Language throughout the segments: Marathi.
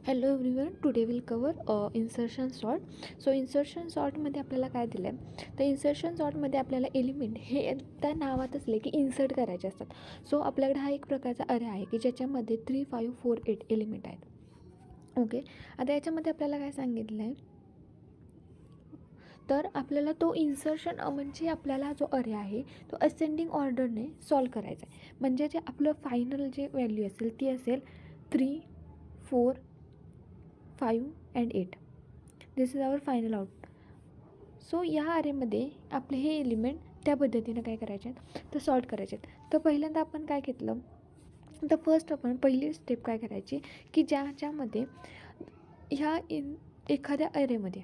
Hello everyone, today will cover insertion sort. So insertion सॉर्टमध्ये आपल्याला काय दिलं आहे, तर इन्सर्शन सॉर्टमध्ये आपल्याला एलिमेंट हे त्या नावात असले की इन्सर्ट करायचे असतात. सो आपल्याकडे हा एक प्रकारचा अरे आहे की ज्याच्यामध्ये 3, 5, 4, 8 एलिमेंट आहेत. ओके, आता याच्यामध्ये आपल्याला काय सांगितलं आहे, तर आपल्याला तो इन्सर्शन म्हणजे आपल्याला जो अरे आहे तो असेंडिंग ऑर्डरने सॉल्व करायचा आहे. म्हणजे जे आपलं फायनल जे व्हॅल्यू असेल ती असेल 3, 4, 5 and 8. This is our final out. So या अरेमध्ये आपले हे एलिमेंट त्या पद्धतीनं काय करायचे आहेत, तर सॉर्ट करायचे आहेत. तर पहिल्यांदा आपण काय घेतलं, तर फर्स्ट आपण पहिली स्टेप काय करायची की ज्यामध्ये ह्या एखाद्या अरेमध्ये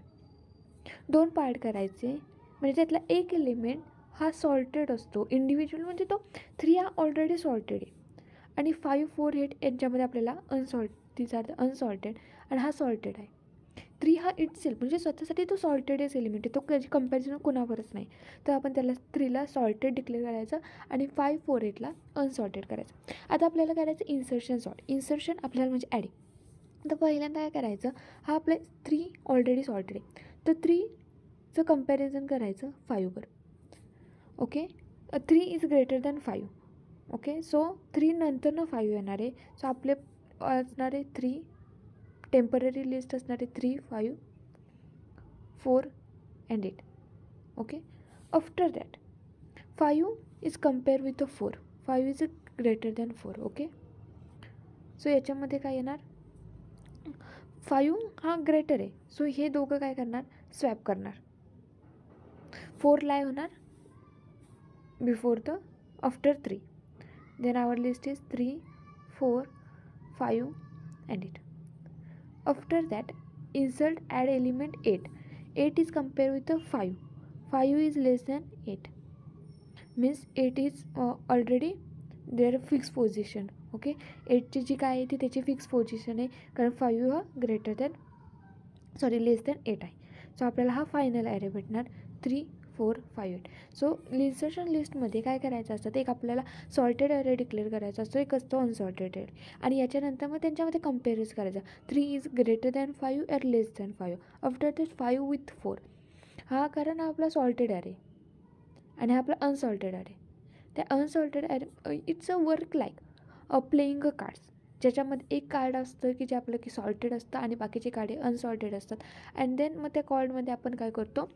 2 पार्ट करायचे. म्हणजे त्यातला एक एलिमेंट हा सॉर्टेड असतो इंडिव्हिज्युअल, म्हणजे तो 3 हा ऑलरेडी सॉर्टेड आहे आणि 5, 4, 8 यांच्यामध्ये आपल्याला अनसॉर्टेड आणि हा सॉर्टेड आहे. 3 हा इटसेल्फ म्हणजे स्वतःसाठी तो सॉर्टेडच एलिमेंट आहे, तो त्याची कंपॅरिझन कोणावरच नाही. तर आपण त्याला 3ला सॉर्टेड डिक्लेअर करायचं आणि 5, 4, 8ला अनसॉर्टेड करायचं. आता आपल्याला करायचं इन्सर्शन सॉर्ट. इन्सर्शन आपल्याला म्हणजे ॲडिंग. तर पहिल्यांदा काय करायचं, हा आपले 3 ऑलरेडी सॉर्टेड आहे, तर 3चं कंपॅरिझन करायचं 5वर. Okay, 3 is greater than 5. Okay, so 3 नंतरनं 5 येणार आहे. सो आपले असणार आहे 3, टेम्पररी लिस्ट असणार आहे 3, 5, 4 and 8. Okay, after that 5 is compare with 4. 5 is greater than 4. Okay, so याच्यामध्ये काय येणार, 5 हा ग्रेटर आहे. सो हे दोघं काय करणार, स्वॅप करणार. 4 लाय होणार before the after 3. Then our list is 3, 4, 5 and 8. After that, insert add element 8. 8 is compared with the 5. 5 is less than 8. Means 8 is already their fixed position. Okay, 8ची जी काय आहे ती त्याची फिक्स पोझिशन आहे, कारण 5 हा लेस दॅन 8 आहे. सो आपल्याला हा फायनल ॲरे भेटणार 3, 4, 5, 8. सो इन्सर्शन लिस्टमध्ये काय करायचं असतं, ते एक आपल्याला सॉर्टेड ॲरे डिक्लेअर करायचा असतो, एक असतो अनसॉर्टेड ॲरे. आणि याच्यानंतर मग त्यांच्यामध्ये कम्पेअरच करायचं. 3 इज ग्रेटर दॅन 5 और लेस दॅन 5. After that 5 with 4. हा कारण हा आपला सॉर्टेड ॲरे आणि हा आपला अनसॉर्टेड ॲरे. त्या unsorted array it's a work like playing a cards, ज्याच्यामध्ये एक कार्ड असतं की जे आपलं की सॉर्टेड असतं आणि बाकीचे कार्ड अनसॉर्टेड असतात. अँड देन मग त्या कार्डमध्ये आपण काय करतो,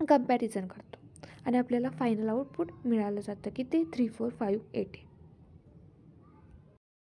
कम्पॅरिझन करतो आणि आपल्याला फायनल आउटपुट मिळालं जातं की ते 3, 4, 5, 8 आहे.